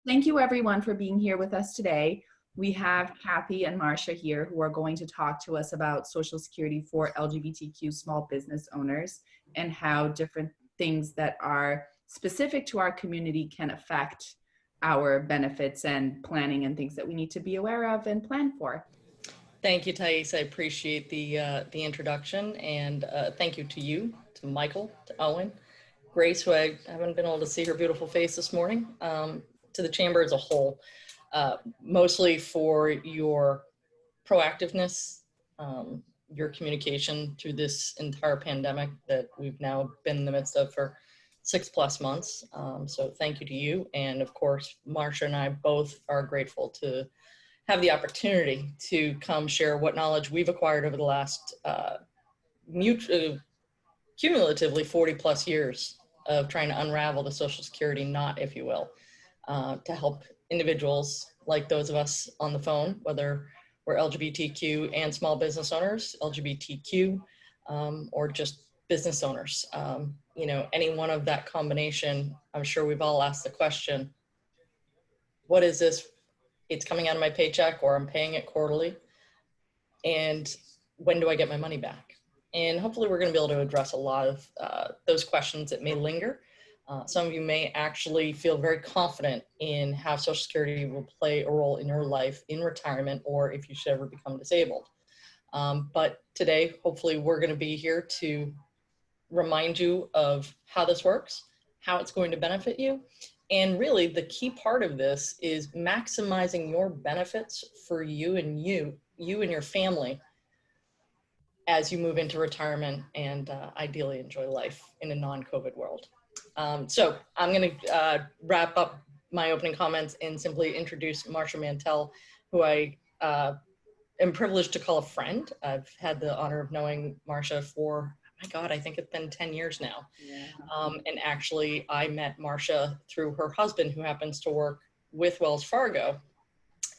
Thank you everyone for being here with us today. We have Cathy and Marcia here who are going to talk to us about Social Security for LGBTQ small business owners and how different things that are specific to our community can affect our benefits and planning and things that we need to be aware of and plan for. Thank you, Thais. I appreciate the introduction, and thank you to Michael, to Owen, Grace, who I haven't been able to see her beautiful face this morning, to the chamber as a whole, mostly for your proactiveness, your communication through this entire pandemic that we've now been in the midst of for 6+ months. So thank you to you. And of course, Marcia and I both are grateful to have the opportunity to come share what knowledge we've acquired over the last cumulatively 40+ years of trying to unravel the Social Security knot, if you will, to help individuals like those of us on the phone, whether we're LGBTQ and small business owners, LGBTQ, or just business owners. You know, any one of that combination, I'm sure we've all asked the question, what is this? It's coming out of my paycheck, or I'm paying it quarterly. And when do I get my money back? And hopefully we're going to be able to address a lot of those questions that may linger. Some of you may actually feel very confident in how Social Security will play a role in your life in retirement, or if you should ever become disabled. But today, hopefully we're going to be here to remind you of how this works, how it's going to benefit you. And really the key part of this is maximizing your benefits for you and your family as you move into retirement and ideally enjoy life in a non-COVID world. So I'm going to wrap up my opening comments and simply introduce Marcia Mantell, who I am privileged to call a friend. I've had the honor of knowing Marcia for, my God, I think it's been 10 years now. Yeah. And actually I met Marcia through her husband, who happens to work with Wells Fargo.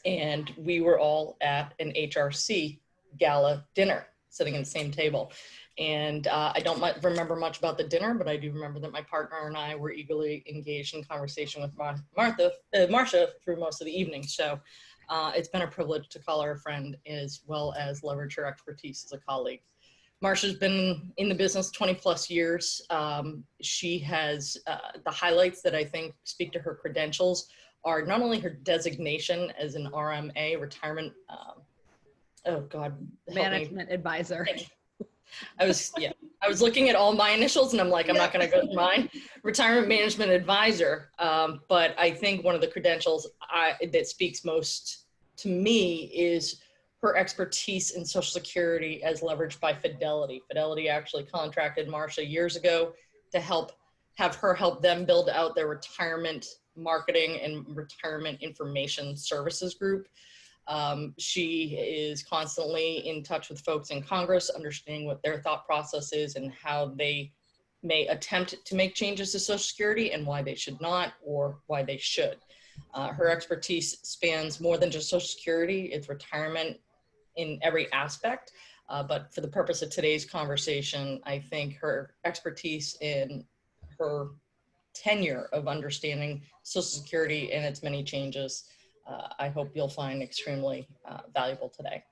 And we were all at an HRC gala dinner, sitting at the same table. And I don't remember much about the dinner, but I do remember that my partner and I were eagerly engaged in conversation with Marcia through most of the evening. So it's been a privilege to call her a friend, as well as leverage her expertise as a colleague. Marcia's been in the business 20+ years. She has the highlights that I think speak to her credentials are not only her designation as an RMA, retirement, management advisor. I was looking at all my initials and I'm like, I'm not going to go through mine. Retirement management advisor. But I think one of the credentials that speaks most to me is her expertise in Social Security as leveraged by Fidelity. Fidelity actually contracted Marcia years ago to help them build out their retirement marketing and retirement information services group. She is constantly in touch with folks in Congress, understanding what their thought process is and how they may attempt to make changes to Social Security and why they should not, or why they should. Her expertise spans more than just Social Security, it's retirement in every aspect. But for the purpose of today's conversation, I think her expertise in her tenure of understanding Social Security and its many changes, I hope you'll find extremely valuable today.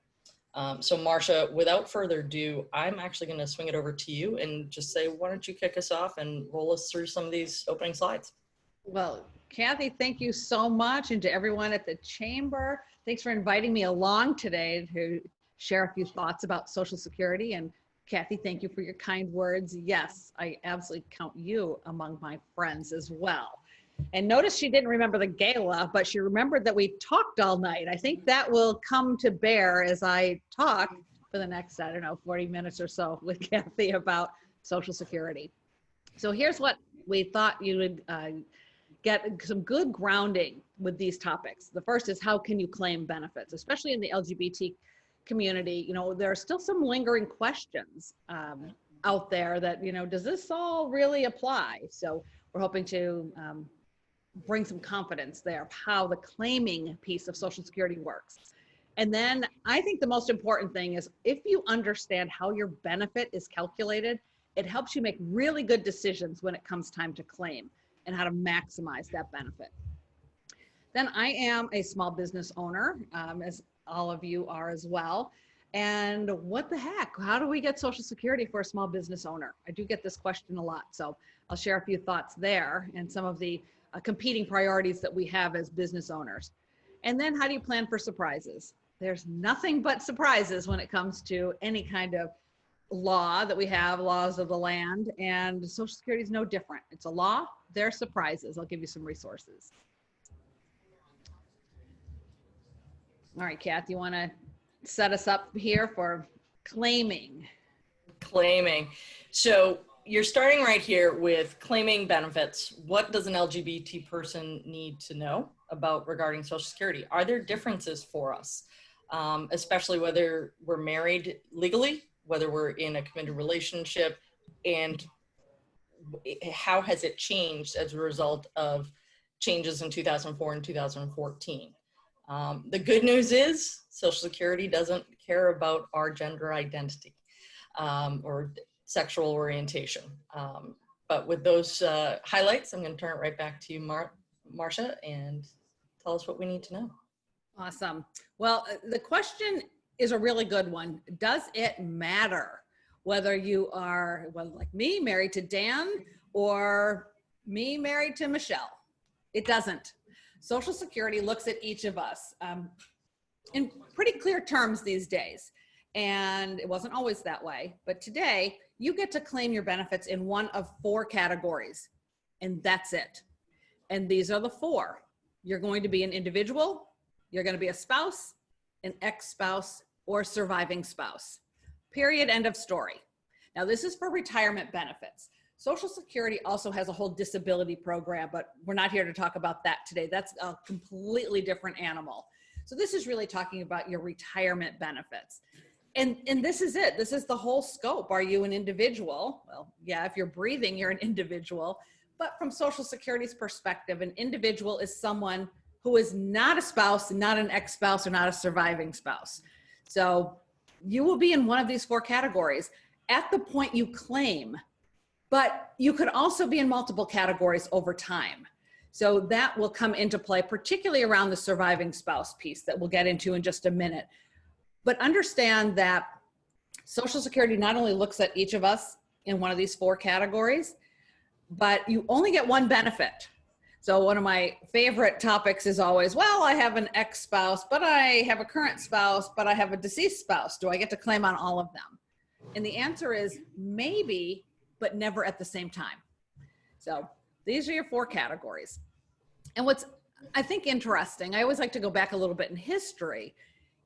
So Marcia, without further ado, I'm actually going to swing it over to you and just say, why don't you kick us off and roll us through some of these opening slides? Well, Cathy, thank you so much. And to everyone at the chamber, thanks for inviting me along today to share a few thoughts about Social Security. And Cathy, thank you for your kind words. Yes, I absolutely count you among my friends as well. And notice she didn't remember the gala, but she remembered that we talked all night. I think that will come to bear as I talk for the next, 40 minutes or so with Cathy about Social Security. So here's what we thought you would get some good grounding with these topics. The first is, how can you claim benefits, especially in the LGBT community? There are still some lingering questions out there that, does this all really apply? So we're hoping to bring some confidence there of how the claiming piece of Social Security works. And then I think the most important thing is, if you understand how your benefit is calculated, it helps you make really good decisions when it comes time to claim and how to maximize that benefit. Then I am a small business owner, as all of you are as well. And what the heck? How do we get Social Security for a small business owner? I do get this question a lot. So I'll share a few thoughts there and some of the competing priorities that we have as business owners. And then how do you plan for surprises? There's nothing but surprises when it comes to any kind of law that we have, laws of the land, and Social Security is no different. It's a law, there are surprises. I'll give you some resources. All right, Kath, you want to set us up here for claiming? Claiming. So you're starting right here with claiming benefits. What does an LGBT person need to know about regarding Social Security? Are there differences for us, especially whether we're married legally, whether we're in a committed relationship, and how has it changed as a result of changes in 2004 and 2014? The good news is Social Security doesn't care about our gender identity or sexual orientation. But with those highlights, I'm going to turn it right back to you, Marcia, and tell us what we need to know. Awesome. Well, the question is a really good one. Does it matter whether you are, well, like me, married to Dan, or me married to Michelle? It doesn't. Social Security looks at each of us in pretty clear terms these days. And it wasn't always that way. But today, you get to claim your benefits in one of 4 categories. And that's it. And these are the 4. You're going to be an individual, you're going to be a spouse, an ex-spouse, or surviving spouse. Period, end of story. Now, this is for retirement benefits. Social Security also has a whole disability program, but we're not here to talk about that today. That's a completely different animal. So this is really talking about your retirement benefits. And this is it. This is the whole scope. Are you an individual? Well, yeah, if you're breathing, you're an individual. But from Social Security's perspective, an individual is someone who is not a spouse, not an ex-spouse, or not a surviving spouse. So you will be in one of these 4 categories at the point you claim, but you could also be in multiple categories over time. So that will come into play, particularly around the surviving spouse piece that we'll get into in just a minute. But understand that Social Security not only looks at each of us in one of these 4 categories, but you only get one benefit. So one of my favorite topics is always, well, I have an ex-spouse, but I have a current spouse, but I have a deceased spouse. Do I get to claim on all of them? And the answer is maybe, but never at the same time. So these are your 4 categories. And what's, I think, interesting, I always like to go back a little bit in history.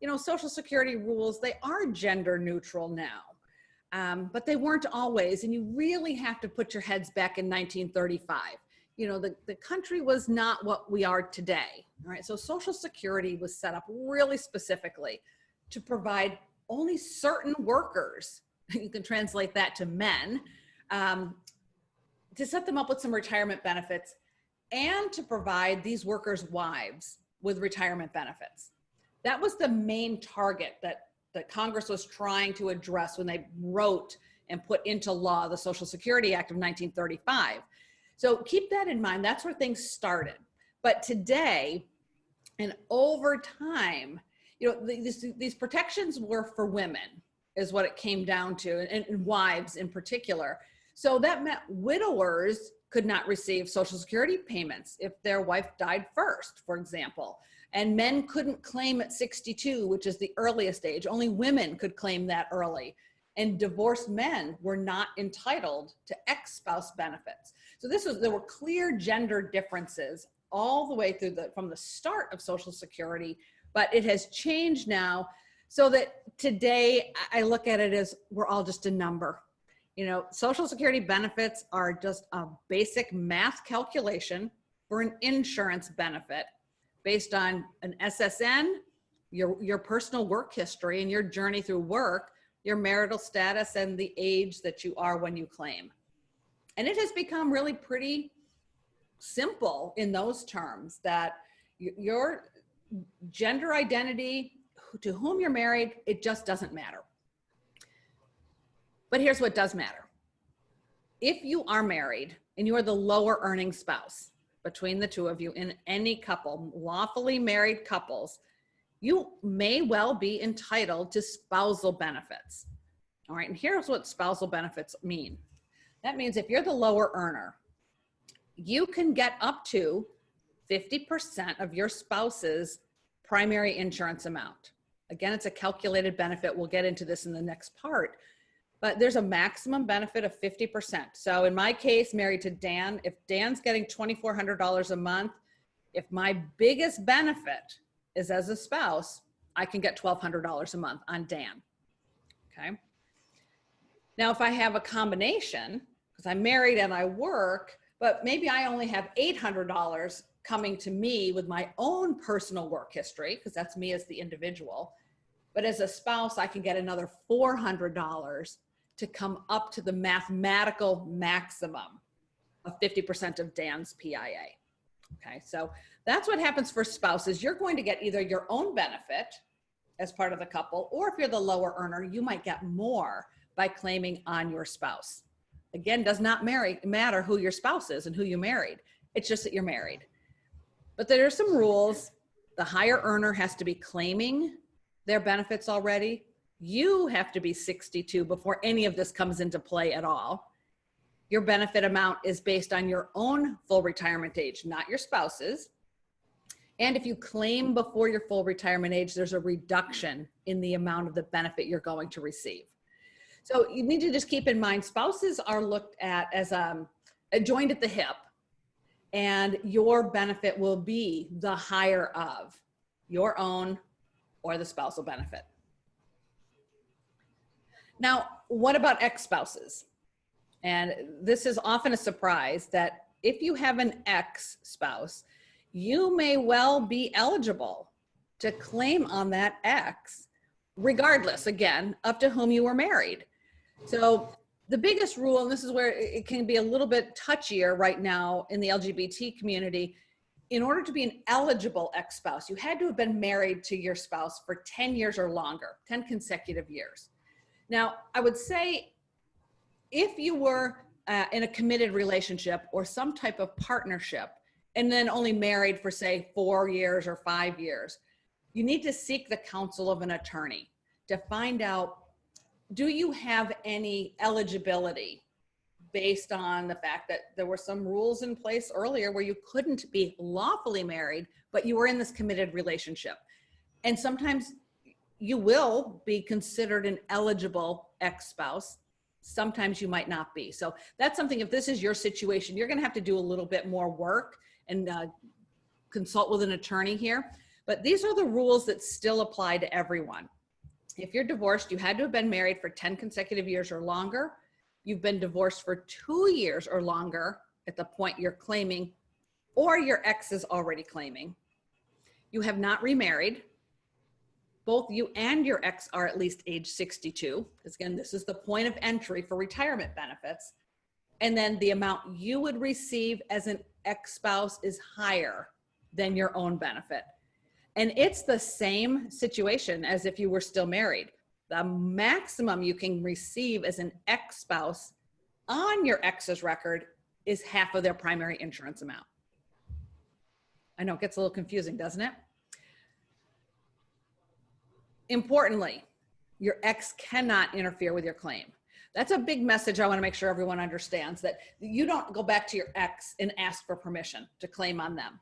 You know, Social Security rules, they are gender neutral now, but they weren't always. And you really have to put your heads back in 1935. You know, the country was not what we are today, all right? So Social Security was set up really specifically to provide only certain workers, you can translate that to men, to set them up with some retirement benefits and to provide these workers' wives with retirement benefits. That was the main target that Congress was trying to address when they wrote and put into law the Social Security Act of 1935. So keep that in mind. That's where things started. But today, and over time, you know, these protections were for women, is what it came down to, and wives in particular. So that meant widowers could not receive Social Security payments if their wife died first, for example. And men couldn't claim at 62, which is the earliest age. Only women could claim that early. And divorced men were not entitled to ex-spouse benefits. So there were clear gender differences all the way through from the start of Social Security, but it has changed now so that today I look at it as we're all just a number. You know, Social Security benefits are just a basic math calculation for an insurance benefit based on an SSN, your personal work history and your journey through work, your marital status, and the age that you are when you claim. And it has become really pretty simple in those terms, that your gender identity, to whom you're married, it just doesn't matter. But here's what does matter. If you are married and you are the lower earning spouse, between the two of you in any couple, lawfully married couples, you may well be entitled to spousal benefits. All right, and here's what spousal benefits mean. That means if you're the lower earner, you can get up to 50% of your spouse's primary insurance amount. Again, it's a calculated benefit. We'll get into this in the next part, but there's a maximum benefit of 50%. So in my case, married to Dan, if Dan's getting $2,400 a month, if my biggest benefit is as a spouse, I can get $1,200 a month on Dan, okay? Now, if I have a combination, because I'm married and I work, but maybe I only have $800 coming to me with my own personal work history, because that's me as the individual. But as a spouse, I can get another $400 to come up to the mathematical maximum of 50% of Dan's PIA. Okay, so that's what happens for spouses. You're going to get either your own benefit as part of the couple, or if you're the lower earner, you might get more by claiming on your spouse. Again, does not matter who your spouse is and who you married. It's just that you're married. But there are some rules. The higher earner has to be claiming their benefits already. You have to be 62 before any of this comes into play at all. Your benefit amount is based on your own full retirement age, not your spouse's. And if you claim before your full retirement age, there's a reduction in the amount of the benefit you're going to receive. So you need to just keep in mind, spouses are looked at as joined at the hip, and your benefit will be the higher of your own or the spousal benefit. Now, what about ex-spouses? And this is often a surprise that if you have an ex-spouse, you may well be eligible to claim on that ex, regardless, again, of to whom you were married. So the biggest rule, and this is where it can be a little bit touchier right now in the LGBT community, in order to be an eligible ex-spouse, you had to have been married to your spouse for 10 years or longer, 10 consecutive years. Now, I would say if you were in a committed relationship or some type of partnership, and then only married for, say, 4 years or 5 years, you need to seek the counsel of an attorney to find out, do you have any eligibility based on the fact that there were some rules in place earlier where you couldn't be lawfully married, but you were in this committed relationship. And sometimes you will be considered an eligible ex-spouse. Sometimes you might not be. So that's something, if this is your situation, you're gonna have to do a little bit more work and consult with an attorney here. But these are the rules that still apply to everyone. If you're divorced, you had to have been married for 10 consecutive years or longer. You've been divorced for 2 years or longer at the point you're claiming, or your ex is already claiming. You have not remarried. Both you and your ex are at least age 62, because again, this is the point of entry for retirement benefits. And then the amount you would receive as an ex-spouse is higher than your own benefit. And it's the same situation as if you were still married. The maximum you can receive as an ex-spouse on your ex's record is half of their primary insurance amount. I know it gets a little confusing, doesn't it? Importantly, your ex cannot interfere with your claim. That's a big message I want to make sure everyone understands, that you don't go back to your ex and ask for permission to claim on them.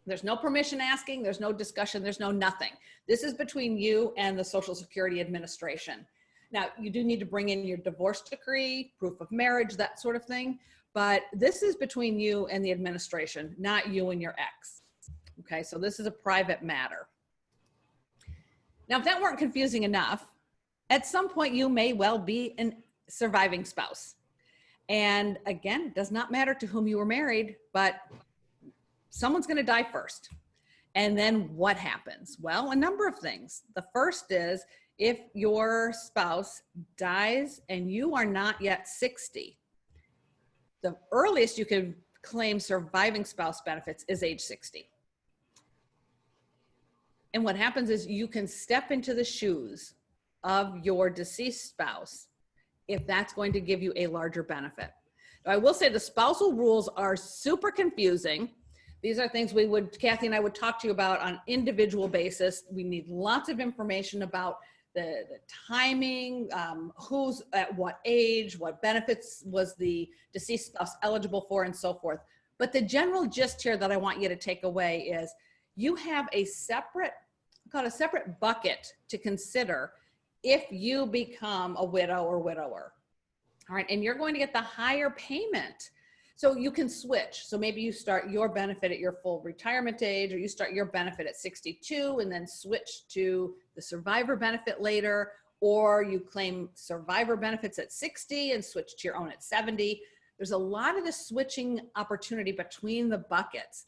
There's no permission asking, there's no discussion, there's no nothing. This is between you and the Social Security Administration. Now, you do need to bring in your divorce decree, proof of marriage, that sort of thing, but this is between you and the administration, not you and your ex. Okay, so this is a private matter. Now, if that weren't confusing enough, at some point you may well be a surviving spouse. And again, it does not matter to whom you were married, but someone's going to die first. And then what happens? Well, a number of things. The first is if your spouse dies and you are not yet 60, the earliest you can claim surviving spouse benefits is age 60. And what happens is you can step into the shoes of your deceased spouse if that's going to give you a larger benefit. Now, I will say the spousal rules are super confusing. These are things Cathy and I would talk to you about on individual basis. We need lots of information about the timing, who's at what age, what benefits was the deceased spouse eligible for, and so forth. But the general gist here that I want you to take away is you have a separate bucket to consider if you become a widow or widower. All right, and you're going to get the higher payment. So you can switch. So maybe you start your benefit at your full retirement age, or you start your benefit at 62 and then switch to the survivor benefit later, or you claim survivor benefits at 60 and switch to your own at 70. There's a lot of the switching opportunity between the buckets,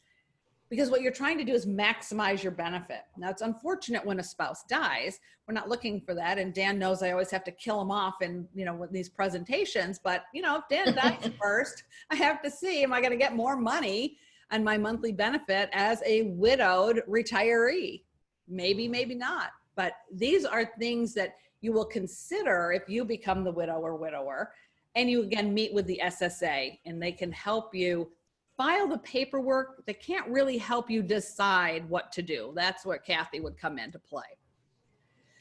because what you're trying to do is maximize your benefit. Now, it's unfortunate when a spouse dies. We're not looking for that. And Dan knows I always have to kill him off in, with these presentations. But, if Dan dies first, I have to see, am I going to get more money on my monthly benefit as a widowed retiree? Maybe, maybe not. But these are things that you will consider if you become the widow or widower. And you, again, meet with the SSA, and they can help you file the paperwork. They can't really help you decide what to do. That's where Cathy would come into play.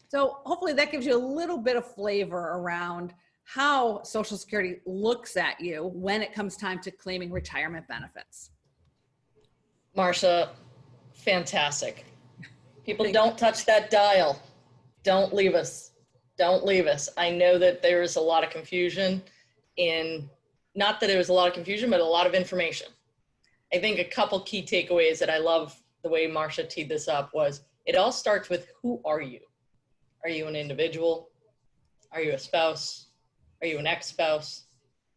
So hopefully that gives you a little bit of flavor around how Social Security looks at you when it comes time to claiming retirement benefits. Marcia, fantastic. People, don't touch that dial. Don't leave us. Don't leave us. I know that there's a lot of confusion not that there was a lot of confusion, but a lot of information. I think a couple key takeaways that I love the way Marcia teed this up was, it all starts with, who are you? Are you an individual? Are you a spouse? Are you an ex-spouse?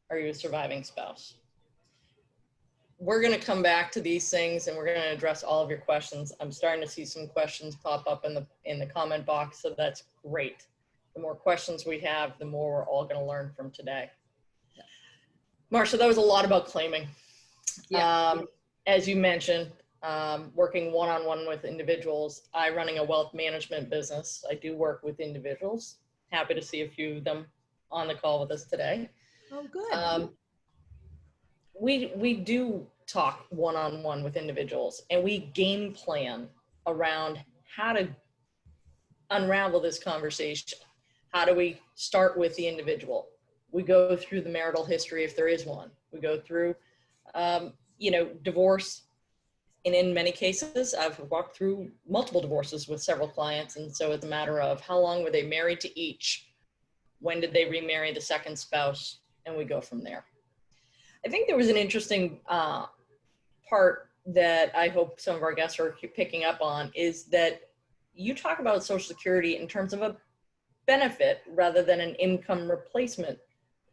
Are you a surviving spouse? We're going to come back to these things, and we're going to address all of your questions. I'm starting to see some questions pop up in the comment box, so that's great. The more questions we have, the more we're all going to learn from today. Marcia, that was a lot about claiming. Yeah. As you mentioned, working one-on-one with individuals, running a wealth management business. I do work with individuals. Happy to see a few of them on the call with us today. Oh, good. We do talk one-on-one with individuals, and we game plan around how to unravel this conversation. How do we start with the individual? We go through the marital history, if there is one. We go through, divorce. And in many cases, I've walked through multiple divorces with several clients. And so it's a matter of, how long were they married to each? When did they remarry the second spouse? And we go from there. I think there was an interesting part that I hope some of our guests are picking up on, is that you talk about Social Security in terms of a benefit rather than an income replacement.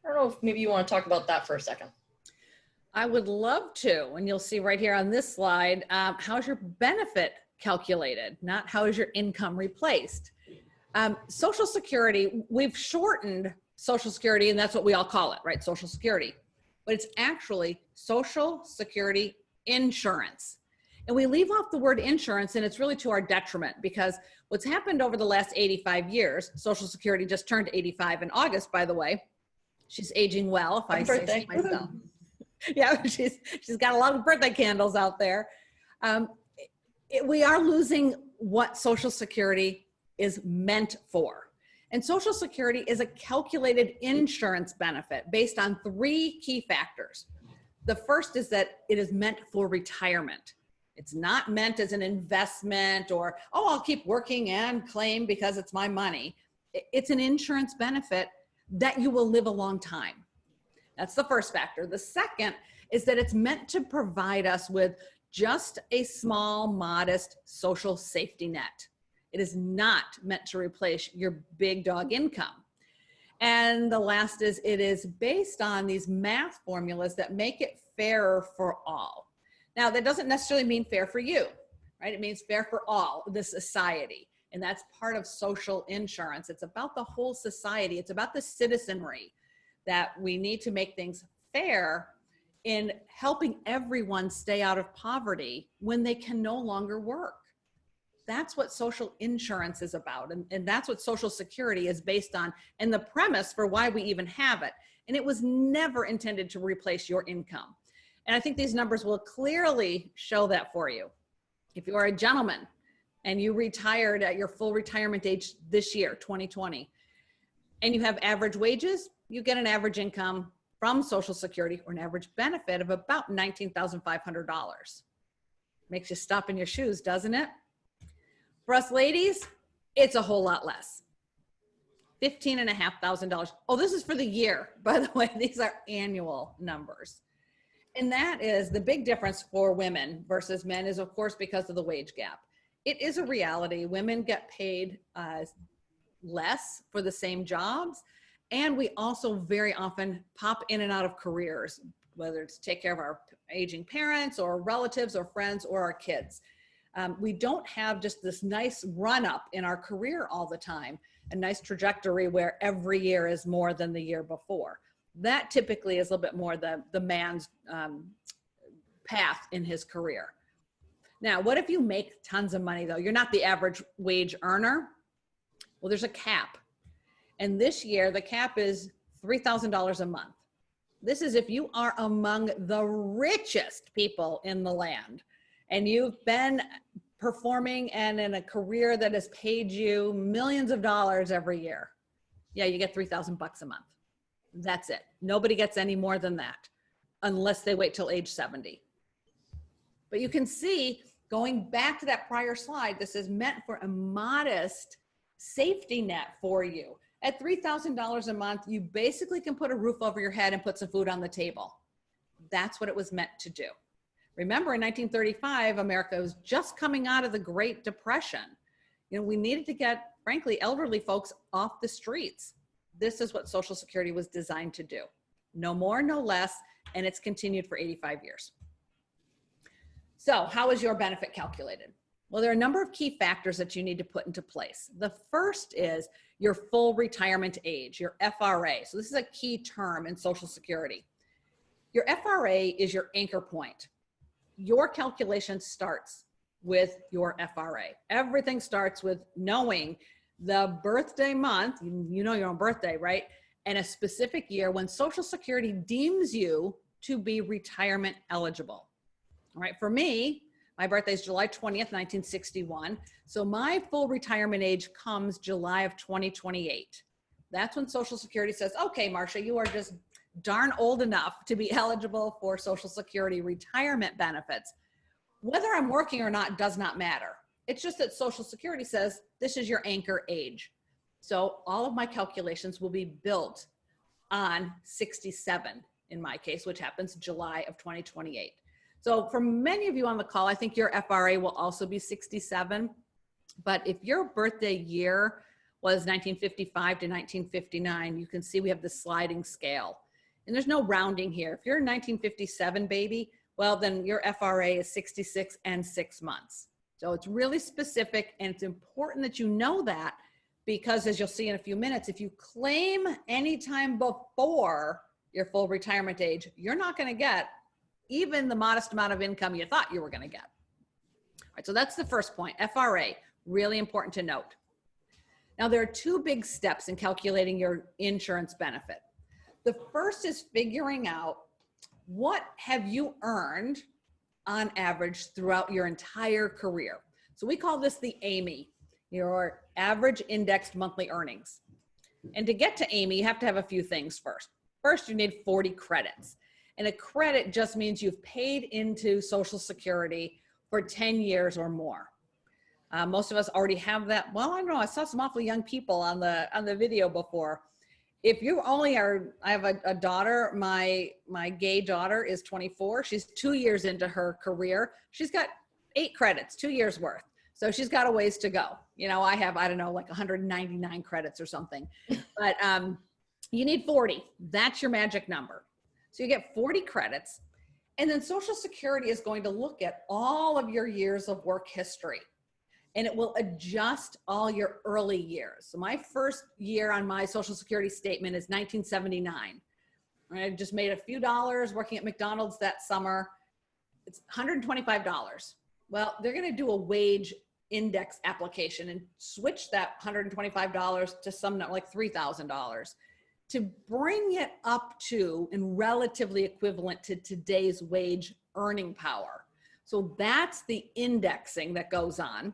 I don't know if maybe you want to talk about that for a second. I would love to. And you'll see right here on this slide, how's your benefit calculated, not how is your income replaced. Social Security, we've shortened Social Security, and that's what we all call it, right? Social Security. But it's actually Social Security insurance. And we leave off the word insurance, and it's really to our detriment, because what's happened over the last 85 years, Social Security just turned 85 in August, by the way. She's aging well, if I say so myself. Yeah, she's got a lot of birthday candles out there. We are losing what Social Security is meant for. And Social Security is a calculated insurance benefit based on 3 key factors. The first is that it is meant for retirement. It's not meant as an investment or, I'll keep working and claim because it's my money. It's an insurance benefit that you will live a long time. That's the first factor. The second is that it's meant to provide us with just a small, modest social safety net. It is not meant to replace your big dog income. And the last is, it is based on these math formulas that make it fairer for all. Now, that doesn't necessarily mean fair for you, right? It means fair for all, the society. And that's part of social insurance. It's about the whole society. It's about the citizenry, that we need to make things fair in helping everyone stay out of poverty when they can no longer work. That's what social insurance is about. And that's what Social Security is based on, and the premise for why we even have it. And it was never intended to replace your income. And I think these numbers will clearly show that for you. If you are a gentleman and you retired at your full retirement age this year, 2020, and you have average wages, you get an average income from Social Security or an average benefit of about $19,500. Makes you stop in your shoes, doesn't it? For us ladies, it's a whole lot less. $15,500. Oh, this is for the year, by the way. These are annual numbers. And that is the big difference for women versus men is, of course, because of the wage gap. It is a reality. Women get paid less for the same jobs. And we also very often pop in and out of careers, whether it's take care of our aging parents or relatives or friends or our kids. We don't have just this nice run up in our career all the time, a nice trajectory where every year is more than the year before. That typically is a little bit more the man's path in his career. Now, what if you make tons of money though? You're not the average wage earner. Well, there's a cap. And this year, the cap is $3,000 a month. This is if you are among the richest people in the land and you've been performing and in a career that has paid you millions of dollars every year. Yeah, you get $3,000 a month. That's it. Nobody gets any more than that unless they wait till age 70. But you can see, going back to that prior slide, this is meant for a modest safety net for you. At $3,000 a month, you basically can put a roof over your head and put some food on the table. That's what it was meant to do. Remember, in 1935, America was just coming out of the Great Depression. You know, we needed to get, frankly, elderly folks off the streets. This is what Social Security was designed to do. No more, no less, and it's continued for 85 years. So how is your benefit calculated? Well, there are a number of key factors that you need to put into place. The first is your full retirement age, your FRA. So this is a key term in Social Security. Your FRA is your anchor point. Your calculation starts with your FRA. Everything starts with knowing the birthday month, you know your own birthday, right? And a specific year when Social Security deems you to be retirement eligible. All right, for me, my birthday is July 20th, 1961. So my full retirement age comes July of 2028. That's when Social Security says, okay, Marcia, you are just darn old enough to be eligible for Social Security retirement benefits. Whether I'm working or not does not matter. It's just that Social Security says this is your anchor age. So all of my calculations will be built on 67 in my case, which happens July of 2028. So for many of you on the call, I think your FRA will also be 67. But if your birthday year was 1955 to 1959, you can see we have the sliding scale. And there's no rounding here. If you're a 1957 baby, well, then your FRA is 66 and 6 months. So it's really specific, and it's important that you know that, because as you'll see in a few minutes, if you claim anytime before your full retirement age, you're not going to get even the modest amount of income you thought you were going to get. All right, so that's the first point, FRA, really important to note. Now, there are two big steps in calculating your insurance benefit. The first is figuring out what have you earned on average throughout your entire career. So we call this the AMI, your average indexed monthly earnings. And to get to AMI, you have to have a few things first. First, you need 40 credits. And a credit just means you've paid into Social Security for 10 years or more. Most of us already have that. Well, I don't know, I saw some awfully young people on the video before. If you only are, I have a daughter, my gay daughter is 24. She's 2 years into her career. She's got 8 credits, 2 years worth. So she's got a ways to go. You know, I have, I don't know, like 199 credits or something. But you need 40. That's your magic number. So you get 40 credits. And then Social Security is going to look at all of your years of work history. And it will adjust all your early years. So my first year on my Social Security statement is 1979. I just made a few dollars working at McDonald's that summer. It's $125. Well, they're going to do a wage index application and switch that $125 to some like $3,000. to bring it up to and relatively equivalent to today's wage earning power. So that's the indexing that goes on.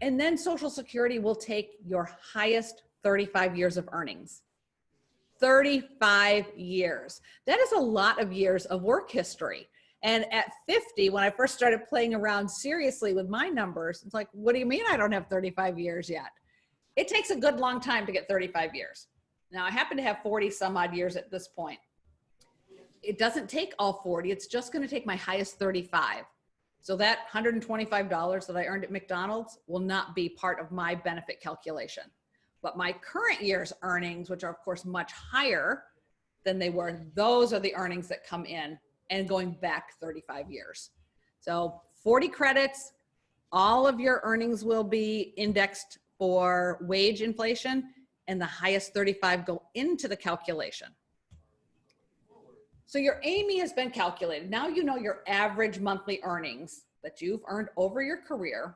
And then Social Security will take your highest 35 years of earnings. 35 years. That is a lot of years of work history. And at 50, when I first started playing around seriously with my numbers, it's like, what do you mean I don't have 35 years yet? It takes a good long time to get 35 years. Now, I happen to have 40 some odd years at this point. It doesn't take all 40. It's just going to take my highest 35. So that $125 that I earned at McDonald's will not be part of my benefit calculation. But my current year's earnings, which are of course much higher than they were, those are the earnings that come in and going back 35 years. So 40 credits, all of your earnings will be indexed for wage inflation, and the highest 35 go into the calculation. So your AMI has been calculated. Now you know your average monthly earnings that you've earned over your career,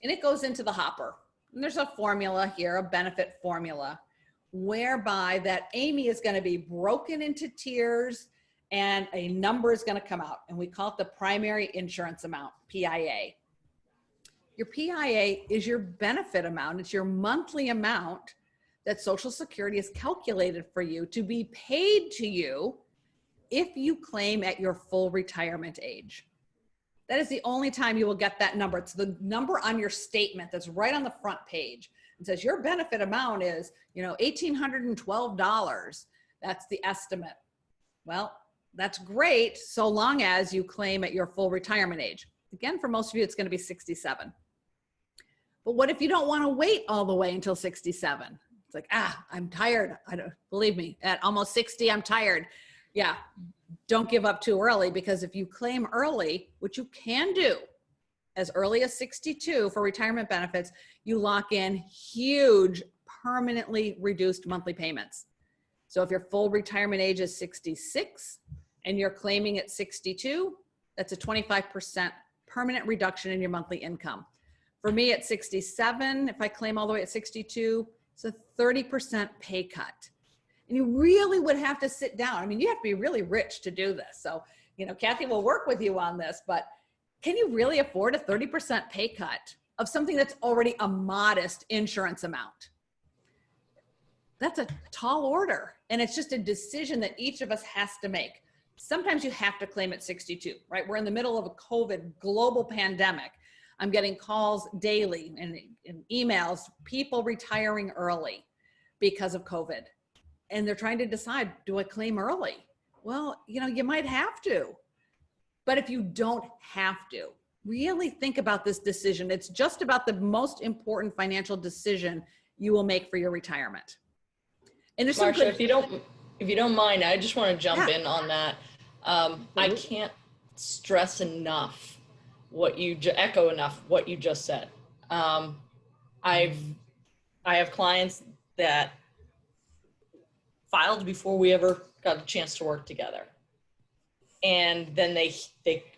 and it goes into the hopper. And there's a formula here, a benefit formula, whereby that AMI is going to be broken into tiers and a number is going to come out. And we call it the primary insurance amount, PIA. Your PIA is your benefit amount. It's your monthly amount that Social Security has calculated for you to be paid to you if you claim at your full retirement age. That is the only time you will get that number. It's the number on your statement that's right on the front page. It says your benefit amount is, $1,812. That's the estimate. Well, that's great so long as you claim at your full retirement age. Again, for most of you, it's going to be 67. But what if you don't want to wait all the way until 67? It's like, I'm tired. Believe me, at almost 60, I'm tired. Yeah, don't give up too early, because if you claim early, which you can do as early as 62 for retirement benefits, you lock in huge permanently reduced monthly payments. So if your full retirement age is 66 and you're claiming at 62, that's a 25% permanent reduction in your monthly income. For me at 67, if I claim all the way at 62, it's a 30% pay cut. And you really would have to sit down. I mean, you have to be really rich to do this. So, Cathy will work with you on this, but can you really afford a 30% pay cut of something that's already a modest insurance amount? That's a tall order. And it's just a decision that each of us has to make. Sometimes you have to claim at 62, right? We're in the middle of a COVID global pandemic. I'm getting calls daily and emails, people retiring early because of COVID. And they're trying to decide, do I claim early? Well, you might have to. But if you don't have to, really think about this decision. It's just about the most important financial decision you will make for your retirement. And there's Marcia, if you don't mind, I just want to jump in on that. I can't stress enough echo enough what you just said. I have clients that filed before we ever got a chance to work together. And then they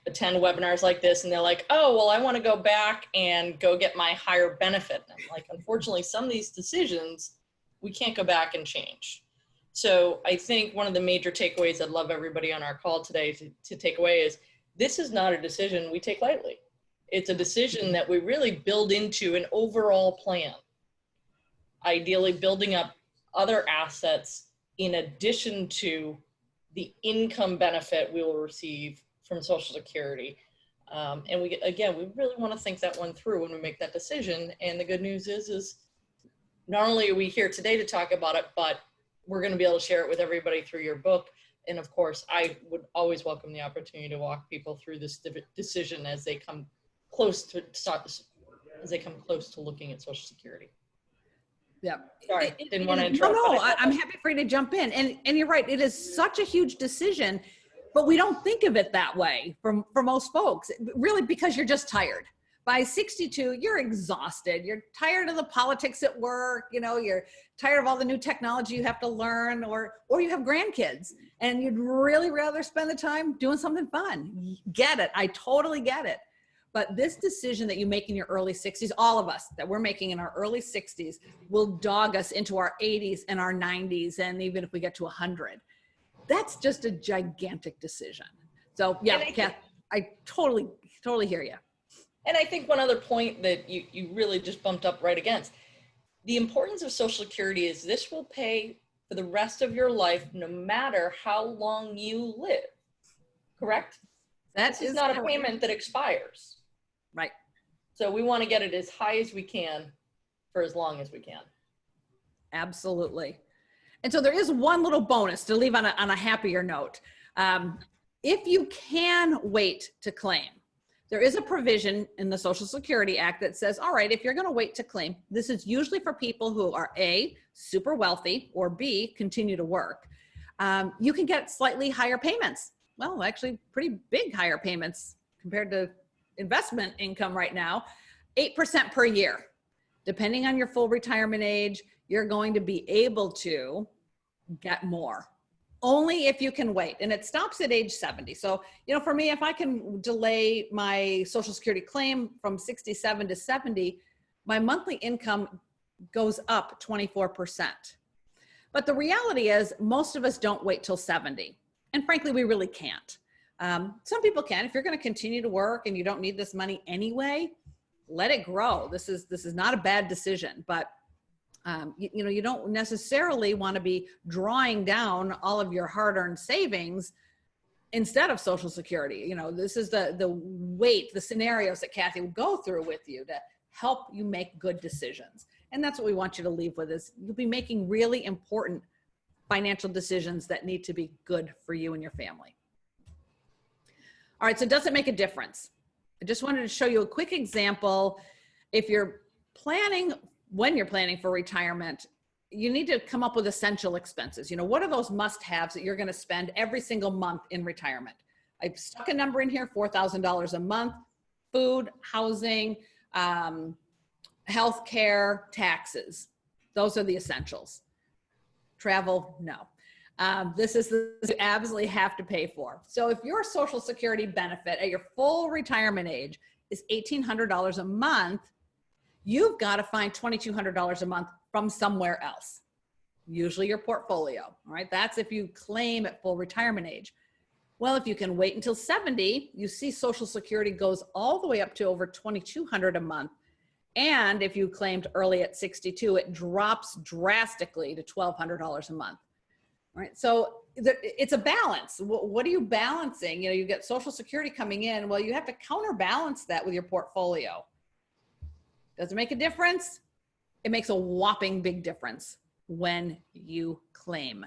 attend webinars like this and they're like, oh, well, I want to go back and go get my higher benefit. And I'm like, unfortunately, some of these decisions we can't go back and change. So I think one of the major takeaways I'd love everybody on our call today to take away is this is not a decision we take lightly. It's a decision that we really build into an overall plan. Ideally building up other assets in addition to the income benefit we will receive from Social Security. And we really want to think that one through when we make that decision. And the good news is not only are we here today to talk about it, but we're going to be able to share it with everybody through your book. And of course, I would always welcome the opportunity to walk people through this decision as they come close to looking at Social Security. Yeah. Sorry, didn't want to interrupt. No, I'm happy for you to jump in. And you're right, it is such a huge decision, but we don't think of it that way for most folks, really, because you're just tired. By 62, you're exhausted. You're tired of the politics at work. You're tired of all the new technology you have to learn, or you have grandkids and you'd really rather spend the time doing something fun. Get it. I totally get it. But this decision that you make in your early 60s, all of us that we're making in our early 60s, will dog us into our 80s and our 90s, and even if we get to 100. That's just a gigantic decision. So yeah, Kath, I totally hear you. And I think one other point that you really just bumped up right against, the importance of Social Security is this will pay for the rest of your life, no matter how long you live, correct? This is not a payment that expires. Right. So we want to get it as high as we can for as long as we can. Absolutely. And so there is one little bonus to leave on a happier note. If you can wait to claim, there is a provision in the Social Security Act that says, all right, if you're going to wait to claim, this is usually for people who are A, super wealthy, or B, continue to work. You can get slightly higher payments. Well, actually pretty big higher payments compared to investment income right now, 8% per year. Depending on your full retirement age, you're going to be able to get more. Only if you can wait, and it stops at age 70. So, you know, for me, if I can delay my Social Security claim from 67 to 70, my monthly income goes up 24%. But the reality is most of us don't wait till 70. And frankly, we really can't. Some people can. If you're going to continue to work and you don't need this money anyway, let it grow. This is not a bad decision, but you know, you don't necessarily want to be drawing down all of your hard-earned savings instead of Social Security. You know, this is the scenarios that Cathy will go through with you to help you make good decisions. And that's what we want you to leave with, is you'll be making really important financial decisions that need to be good for you and your family. All right, so does it make a difference? I just wanted to show you a quick example. If you're planning, when you're planning for retirement, you need to come up with essential expenses. You know, what are those must-haves that you're going to spend every single month in retirement? I've stuck a number in here, $4,000 a month: food, housing, healthcare, taxes. Those are the essentials. Travel, no. This is you absolutely have to pay for. So if your Social Security benefit at your full retirement age is $1,800 a month, you've got to find $2,200 a month from somewhere else, usually your portfolio. All right, that's if you claim at full retirement age. Well, if you can wait until 70, you see Social Security goes all the way up to over $2,200 a month. And if you claimed early at 62, it drops drastically to $1,200 a month. All right, so it's a balance. What are you balancing? You know, you get Social Security coming in. Well, you have to counterbalance that with your portfolio. Does it make a difference? It makes a whopping big difference when you claim.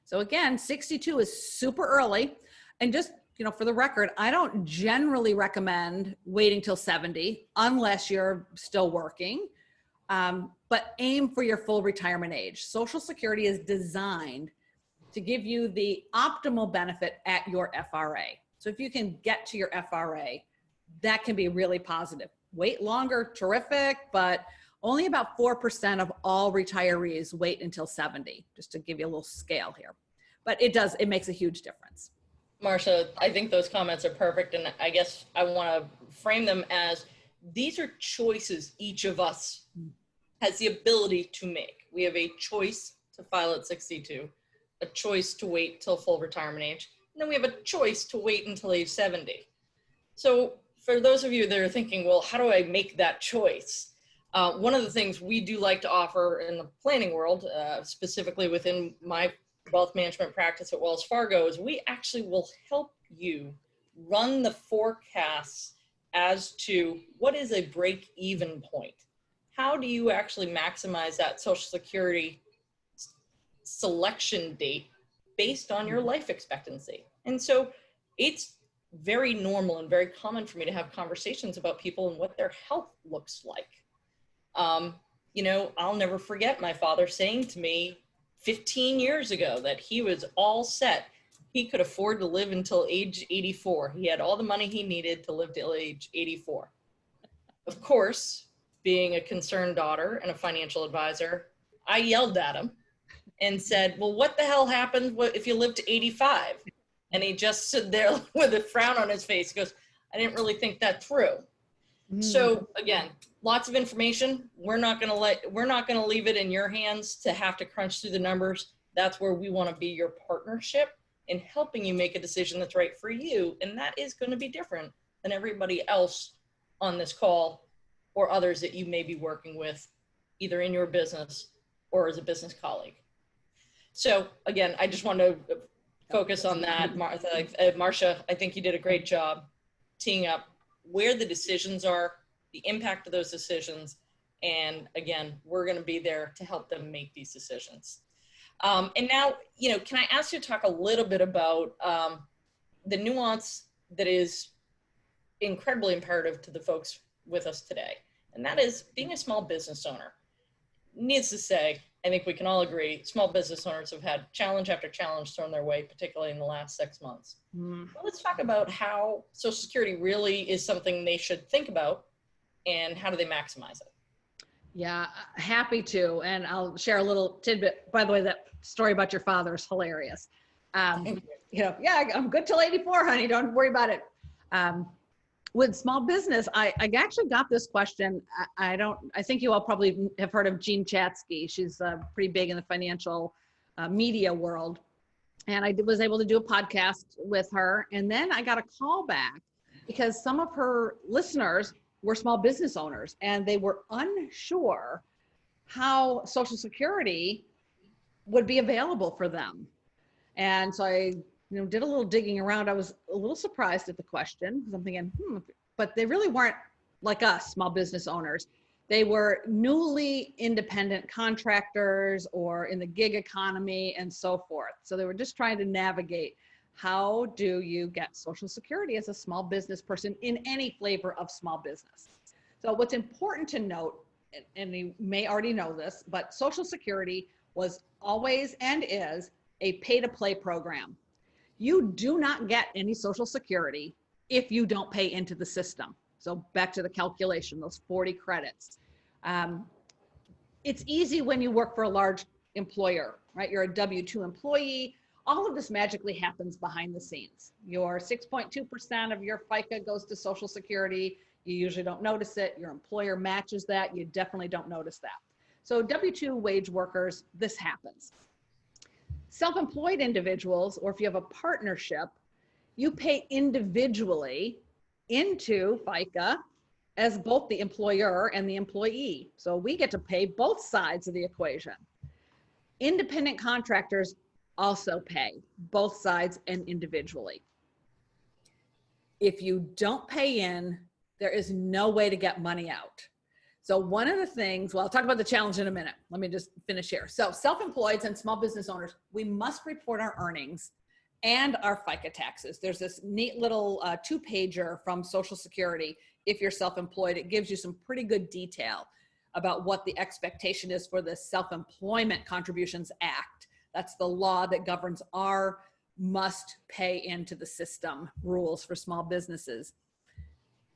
So again, 62 is super early. And just, you know, for the record, I don't generally recommend waiting till 70 unless you're still working, but aim for your full retirement age. Social Security is designed to give you the optimal benefit at your FRA. So if you can get to your FRA, that can be really positive. Wait longer, terrific, but only about 4% of all retirees wait until 70, just to give you a little scale here. But it makes a huge difference. Marcia, I think those comments are perfect. And I guess I want to frame them as these are choices each of us has the ability to make. We have a choice to file at 62, a choice to wait till full retirement age, and then we have a choice to wait until age 70. So for those of you that are thinking, well, how do I make that choice? One of the things we do like to offer in the planning world, specifically within my wealth management practice at Wells Fargo, is we actually will help you run the forecasts as to what is a break-even point. How do you actually maximize that Social Security selection date based on your life expectancy? And so it's very normal and very common for me to have conversations about people and what their health looks like. You know, I'll never forget my father saying to me 15 years ago that he was all set. He could afford to live until age 84. He had all the money he needed to live till age 84. Of course, being a concerned daughter and a financial advisor, I yelled at him and said, well, what the hell happens if you live to 85? And he just stood there with a frown on his face. He goes, I didn't really think that through. So again, lots of information. We're not going to leave it in your hands to have to crunch through the numbers. That's where we want to be your partnership in helping you make a decision that's right for you. And that is going to be different than everybody else on this call or others that you may be working with, either in your business or as a business colleague. So again, I just want to focus on that. Marcia, I think you did a great job teeing up where the decisions are, the impact of those decisions. And again, we're going to be there to help them make these decisions. And now, can I ask you to talk a little bit about the nuance that is incredibly imperative to the folks with us today? And that is being a small business owner. Needless to say, I think we can all agree, small business owners have had challenge after challenge thrown their way, particularly in the last 6 months. Well, let's talk about how Social Security really is something they should think about and how do they maximize it? Yeah, happy to. And I'll share a little tidbit. By the way, that story about your father is hilarious. Yeah, I'm good till 84, honey. Don't worry about it. With small business, I actually got this question. I think you all probably have heard of Jean Chatzky. She's pretty big in the financial media world. And I was able to do a podcast with her. And then I got a call back because some of her listeners were small business owners and they were unsure how Social Security would be available for them. And so I did a little digging around. I was a little surprised at the question because I'm thinking, but they really weren't like us, small business owners. They were newly independent contractors or in the gig economy and so forth. So they were just trying to navigate, how do you get Social Security as a small business person in any flavor of small business? So what's important to note, and you may already know this, but Social Security was always and is a pay-to-play program. You do not get any Social Security if you don't pay into the system. So back to the calculation, those 40 credits. It's easy when you work for a large employer, right? You're a W-2 employee. All of this magically happens behind the scenes. Your 6.2% of your FICA goes to Social Security. You usually don't notice it. Your employer matches that. You definitely don't notice that. So W-2 wage workers, this happens. Self-employed individuals, or if you have a partnership, you pay individually into FICA as both the employer and the employee. So we get to pay both sides of the equation. Independent contractors also pay both sides and individually. If you don't pay in, there is no way to get money out. So one of the things, well, I'll talk about the challenge in a minute. Let me just finish here. So self-employed and small business owners, we must report our earnings and our FICA taxes. There's this neat little 2-pager from Social Security. If you're self-employed, it gives you some pretty good detail about what the expectation is for the SelfEmployment Contributions Act. That's the law that governs our must pay into the system rules for small businesses.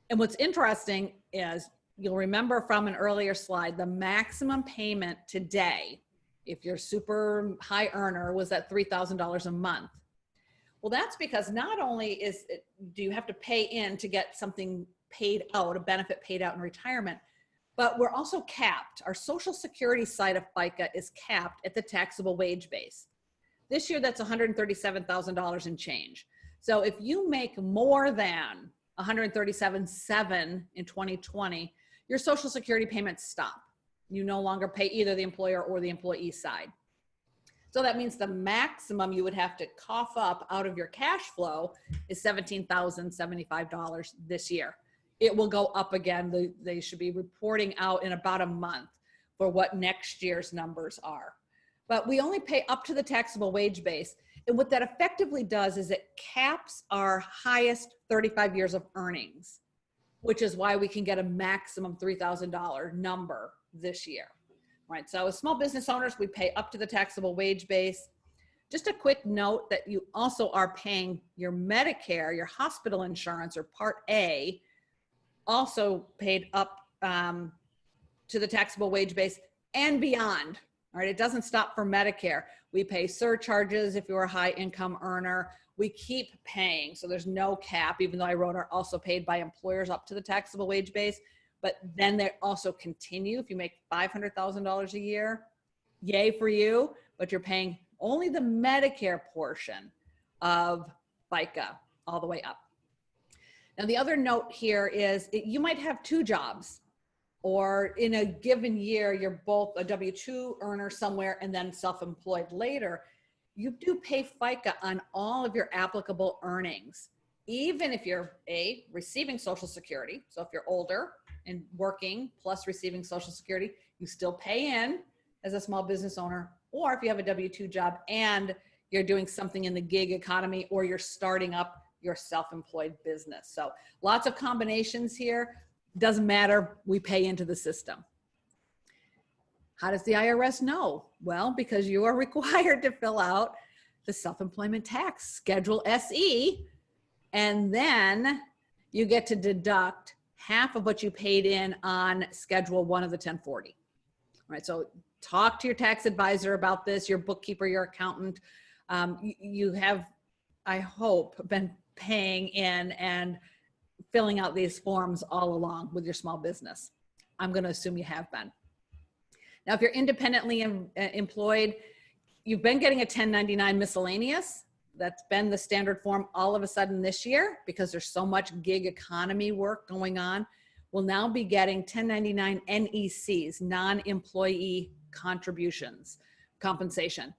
And what's interesting is, you'll remember from an earlier slide, the maximum payment today, if you're super high earner, was at $3,000 a month. Well, that's because not only do you have to pay in to get something paid out, a benefit paid out in retirement, but we're also capped. Our Social Security side of FICA is capped at the taxable wage base. This year, that's $137,000 and change. So if you make more than $137,700 in 2020, your Social Security payments stop. You no longer pay either the employer or the employee side. So that means the maximum you would have to cough up out of your cash flow is $17,075 this year. It will go up again. They should be reporting out in about a month for what next year's numbers are. But we only pay up to the taxable wage base. And what that effectively does is it caps our highest 35 years of earnings, which is why we can get a maximum $3,000 number this year, right? So as small business owners, we pay up to the taxable wage base. Just a quick note that you also are paying your Medicare, your hospital insurance, or Part A, also paid up to the taxable wage base and beyond. All right, it doesn't stop for Medicare. We pay surcharges if you're a high income earner. We keep paying, so there's no cap, even though I wrote are also paid by employers up to the taxable wage base. But then they also continue. If you make $500,000 a year, yay for you, but you're paying only the Medicare portion of FICA all the way up. Now, the other note here is you might have two jobs, or in a given year, you're both a W-2 earner somewhere and then self-employed later. You do pay FICA on all of your applicable earnings, even if you're receiving Social Security. So if you're older and working plus receiving Social Security, you still pay in as a small business owner, or if you have a W-2 job and you're doing something in the gig economy, or you're starting up your self-employed business. So lots of combinations here. Doesn't matter, we pay into the system. How does the IRS know? Well, because you are required to fill out the Self-Employment Tax Schedule SE, and then you get to deduct half of what you paid in on Schedule 1 of the 1040. All right, so talk to your tax advisor about this, your bookkeeper, your accountant. You have, I hope, been paying in and filling out these forms all along with your small business. I'm going to assume you have been. Now, if you're independently employed, you've been getting a 1099 miscellaneous. That's been the standard form all of a sudden this year because there's so much gig economy work going on. We'll now be getting 1099 NECs, non-employee contributions, compensation.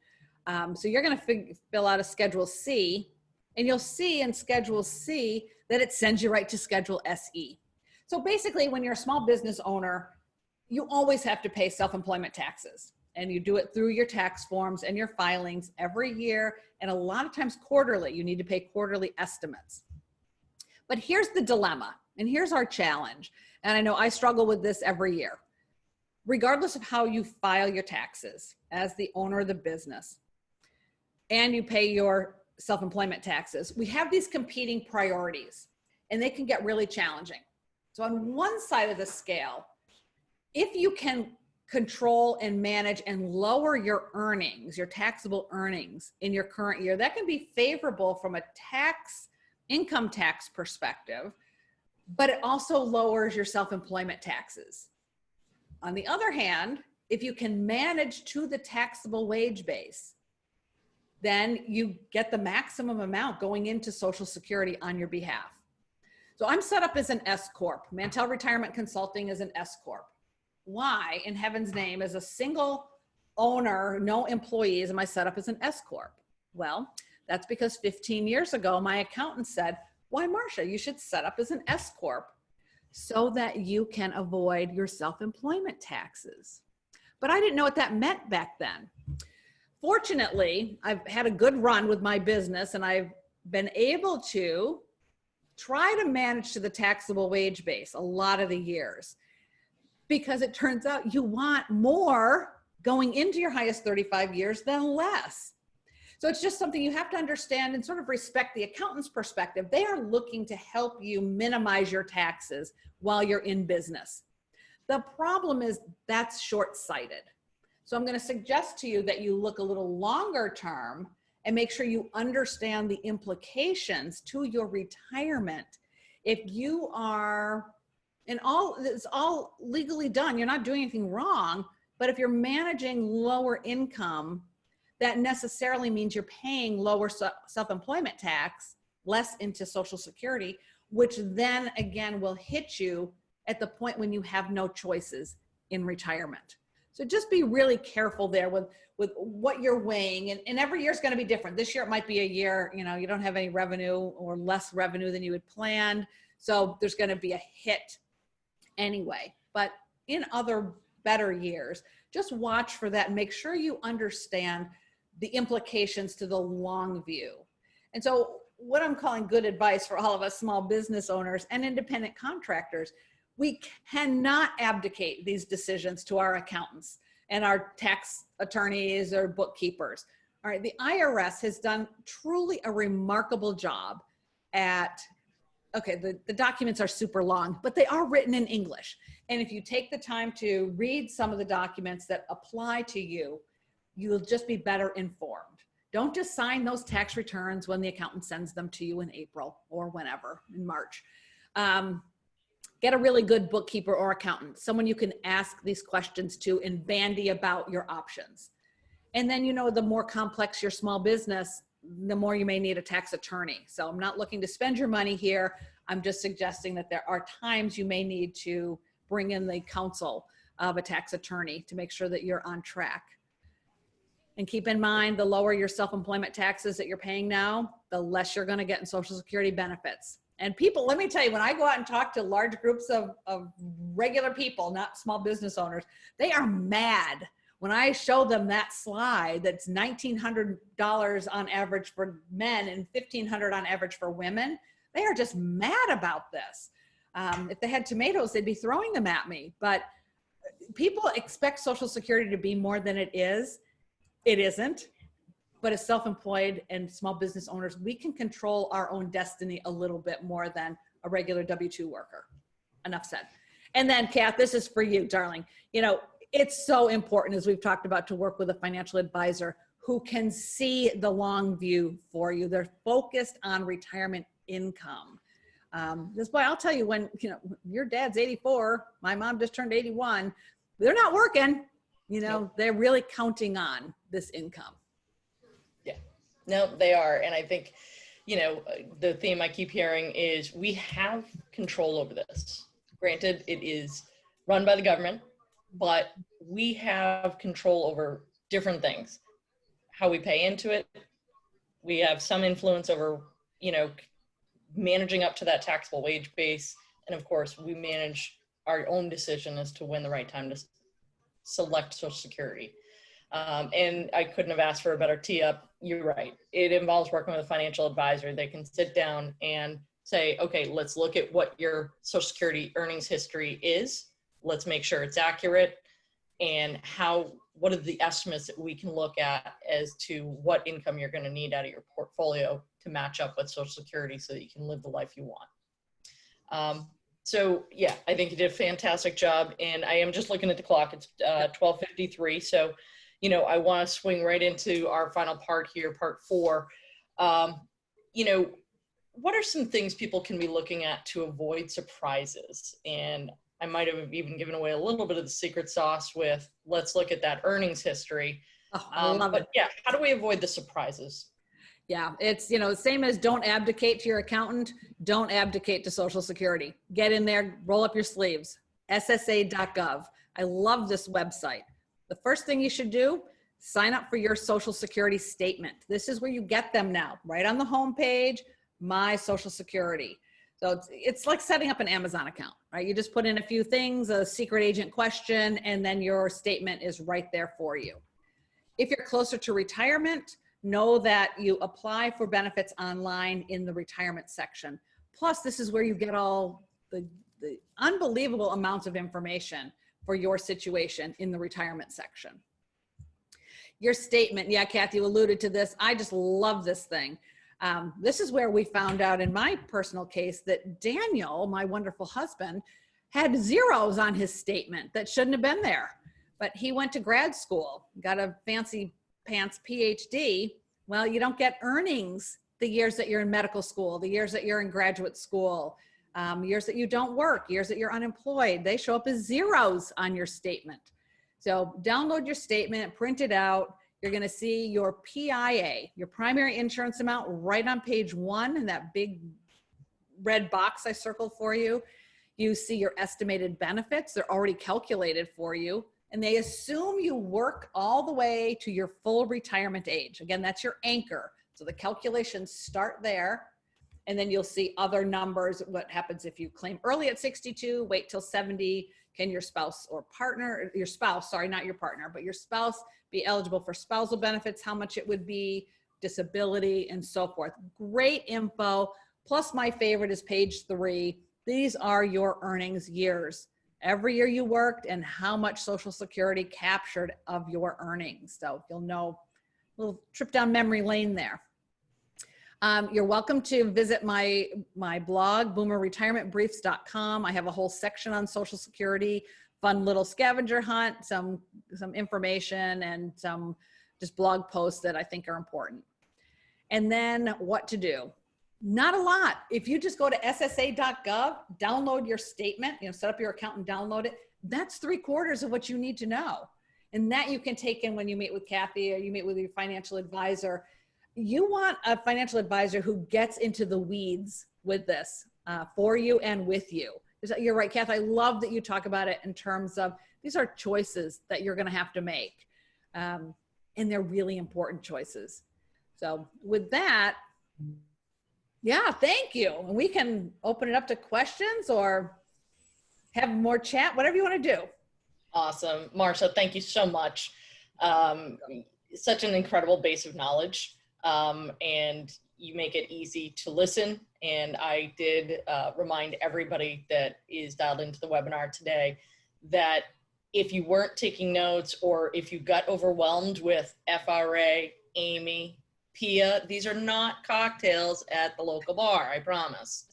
So you're going to fill out a Schedule C, and you'll see in Schedule C that it sends you right to Schedule SE. So basically, when you're a small business owner, you always have to pay self-employment taxes, and you do it through your tax forms and your filings every year, and a lot of times quarterly. You need to pay quarterly estimates. But here's the dilemma, and here's our challenge, and I know I struggle with this every year. Regardless of how you file your taxes as the owner of the business, and you pay your self-employment taxes, we have these competing priorities, and they can get really challenging. So on one side of the scale, if you can control and manage and lower your earnings, your taxable earnings in your current year, that can be favorable from a income tax perspective, but it also lowers your self-employment taxes. On the other hand, if you can manage to the taxable wage base, then you get the maximum amount going into Social Security on your behalf. So I'm set up as an S Corp. Mantell Retirement Consulting is an S Corp. Why, in heaven's name, as a single owner, no employees, am I set up as an S Corp? Well, that's because 15 years ago, my accountant said, why, Marcia, you should set up as an S Corp so that you can avoid your self-employment taxes. But I didn't know what that meant back then. Fortunately, I've had a good run with my business, and I've been able to try to manage to the taxable wage base a lot of the years, because it turns out you want more going into your highest 35 years than less. So it's just something you have to understand and sort of respect the accountant's perspective. They are looking to help you minimize your taxes while you're in business. The problem is that's short-sighted. So I'm going to suggest to you that you look a little longer term and make sure you understand the implications to your retirement. If you are, and it's all legally done, you're not doing anything wrong, but if you're managing lower income, that necessarily means you're paying lower self-employment tax, less into Social Security, which then again will hit you at the point when you have no choices in retirement. So just be really careful there with what you're weighing, and every year is going to be different. This year it might be a year, you don't have any revenue or less revenue than you had planned. So there's going to be a hit anyway, but in other better years, just watch for that and make sure you understand the implications to the long view. And so what I'm calling good advice for all of us small business owners and independent contractors, we cannot abdicate these decisions to our accountants and our tax attorneys or bookkeepers. All right, the IRS has done truly a remarkable job at okay, the documents are super long, but they are written in English. And if you take the time to read some of the documents that apply to you, you'll just be better informed. Don't just sign those tax returns when the accountant sends them to you in April or whenever, in March. Get a really good bookkeeper or accountant, someone you can ask these questions to and bandy about your options. And then, you know, the more complex your small business, the more you may need a tax attorney. So I'm not looking to spend your money here. I'm just suggesting that there are times you may need to bring in the counsel of a tax attorney to make sure that you're on track. And keep in mind, the lower your self-employment taxes that you're paying now, the less you're going to get in Social Security benefits. And people, let me tell you, when I go out and talk to large groups of regular people, not small business owners, they are mad when I show them that slide that's $1,900 on average for men and $1,500 on average for women. They are just mad about this. If they had tomatoes, they'd be throwing them at me. But people expect Social Security to be more than it is. It isn't. But as self-employed and small business owners, we can control our own destiny a little bit more than a regular W-2 worker. Enough said. And then, Kath, this is for you, darling. You know, it's so important, as we've talked about, to work with a financial advisor who can see the long view for you. They're focused on retirement income. This boy, I'll tell you, when, you know, your dad's 84, my mom just turned 81, they're not working, you know, nope. They're really counting on this income. Yeah, no, they are. And I think, you know, the theme I keep hearing is we have control over this. Granted, it is run by the government, but we have control over different things. How we pay into it. We have some influence over, you know, managing up to that taxable wage base. And of course, we manage our own decision as to when the right time to select Social Security. And I couldn't have asked for a better tee up. You're right. It involves working with a financial advisor. They can sit down and say, okay, let's look at what your Social Security earnings history is. Let's make sure it's accurate. And what are the estimates that we can look at as to what income you're going to need out of your portfolio to match up with Social Security so that you can live the life you want. So yeah, I think you did a fantastic job. And I am just looking at the clock. It's 12:53. So, you know, I want to swing right into our final part here, part 4. You know, what are some things people can be looking at to avoid surprises? And I might have even given away a little bit of the secret sauce with, let's look at that earnings history. Oh, I love it. Yeah, how do we avoid the surprises? Yeah, it's, you know, same as don't abdicate to your accountant, don't abdicate to Social Security. Get in there, roll up your sleeves. SSA.gov. I love this website. The first thing you should do, sign up for your Social Security statement. This is where you get them now, right on the home page, My Social Security. So it's like setting up an Amazon account, right? You just put in a few things, a secret agent question, and then your statement is right there for you. If you're closer to retirement, know that you apply for benefits online in the retirement section. Plus, this is where you get all the unbelievable amounts of information for your situation in the retirement section. Your statement, yeah, Kathy, you alluded to this. I just love this thing. This is where we found out in my personal case that Daniel, my wonderful husband, had zeros on his statement that shouldn't have been there. But he went to grad school, got a fancy pants PhD. Well, you don't get earnings the years that you're in medical school, the years that you're in graduate school, years that you don't work, years that you're unemployed. They show up as zeros on your statement. So download your statement, print it out. You're going to see your PIA, your primary insurance amount, right on page 1 in that big red box I circled for you. You see your estimated benefits. They're already calculated for you. And they assume you work all the way to your full retirement age. Again, that's your anchor. So the calculations start there. And then you'll see other numbers. What happens if you claim early at 62, wait till 70? Can your spouse or partner, your spouse, sorry, not your partner, but your spouse be eligible for spousal benefits, how much it would be, disability, and so forth. Great info. Plus my favorite is page 3. These are your earnings years. Every year you worked and how much Social Security captured of your earnings. So you'll know, a little trip down memory lane there. You're welcome to visit my blog, boomerretirementbriefs.com. I have a whole section on Social Security, fun little scavenger hunt, some information, and some just blog posts that I think are important. And then what to do. Not a lot. If you just go to ssa.gov, download your statement, set up your account and download it, that's 3/4 of what you need to know. And that you can take in when you meet with Cathy or you meet with your financial advisor. You want a financial advisor who gets into the weeds with this for you and with you. You're right, Cathy. I love that you talk about it in terms of these are choices that you're going to have to make. And they're really important choices. So with that, yeah, thank you. And we can open it up to questions or have more chat, whatever you want to do. Awesome. Marcia, thank you so much. Such an incredible base of knowledge. And you make it easy to listen. And I did remind everybody that is dialed into the webinar today that if you weren't taking notes or if you got overwhelmed with FRA, Amy, Pia, these are not cocktails at the local bar, I promise.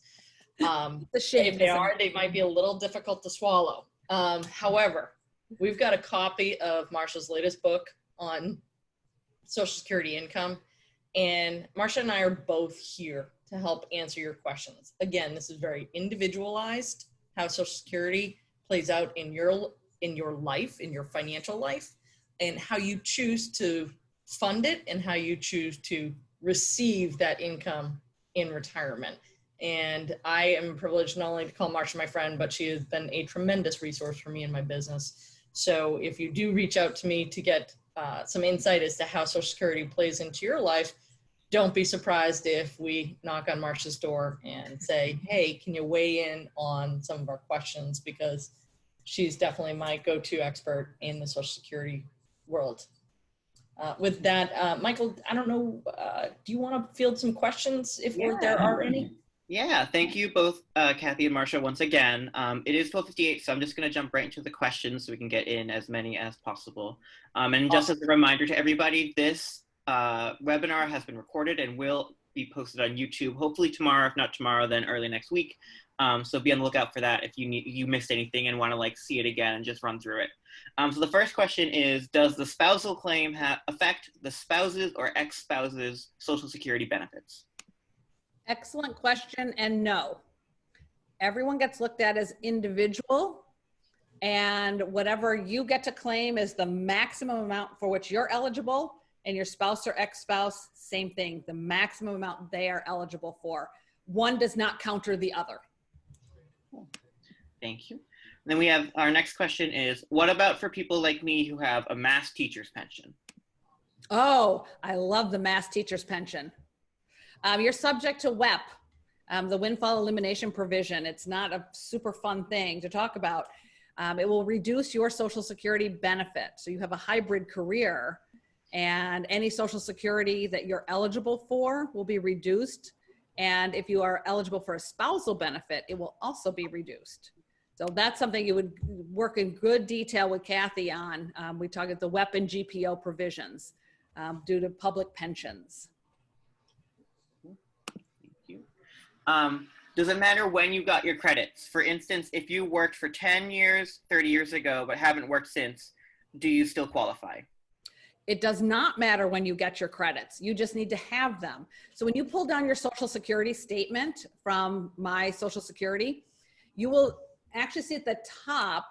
If they are, they might be a little difficult to swallow. However, we've got a copy of Marcia's latest book on Social Security income, and Marcia and I are both here to help answer your questions. Again, this is very individualized, how Social Security plays out in your life, in your financial life, and how you choose to fund it and how you choose to receive that income in retirement. And I am privileged not only to call Marcia my friend, but she has been a tremendous resource for me in my business. So if you do reach out to me to get some insight as to how Social Security plays into your life, don't be surprised if we knock on Marcia's door and say, hey, can you weigh in on some of our questions? Because she's definitely my go-to expert in the Social Security world. With that, Michael, I don't know, do you want to field some questions if there are any? Yeah, thank you both, Cathy and Marcia, once again. It is 12:58, so I'm just going to jump right into the questions so we can get in as many as possible. And just as a reminder to everybody, this webinar has been recorded and will be posted on YouTube, hopefully tomorrow. If not tomorrow, then early next week. So be on the lookout for that if you missed anything and want to see it again and just run through it. So the first question is, does the spousal claim affect the spouses or ex-spouses' Social Security benefits? Excellent question, and no. Everyone gets looked at as individual, and whatever you get to claim is the maximum amount for which you're eligible, and your spouse or ex-spouse, same thing, the maximum amount they are eligible for. One does not counter the other. Thank you. And then we have our next question is, what about for people like me who have a mass teacher's pension? Oh, I love the mass teacher's pension. You're subject to WEP, the windfall elimination provision. It's not a super fun thing to talk about. It will reduce your Social Security benefit. So you have a hybrid career, and any Social Security that you're eligible for will be reduced. And if you are eligible for a spousal benefit, it will also be reduced. So that's something you would work in good detail with Cathy on. We talk about the WEP and GPO provisions due to public pensions. Does it matter when you got your credits? For instance, if you worked for 10 years, 30 years ago, but haven't worked since, do you still qualify? It does not matter when you get your credits. You just need to have them. So when you pull down your Social Security statement from My Social Security, you will actually see at the top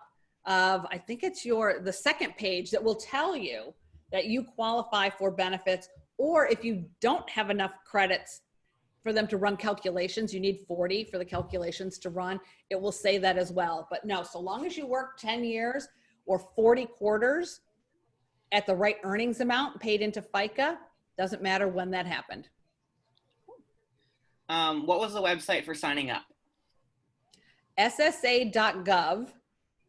of, I think it's the second page that will tell you that you qualify for benefits, or if you don't have enough credits for them to run calculations, you need 40 for the calculations to run, it will say that as well. But no, so long as you work 10 years or 40 quarters at the right earnings amount paid into FICA, doesn't matter when that happened. What was the website for signing up? SSA.gov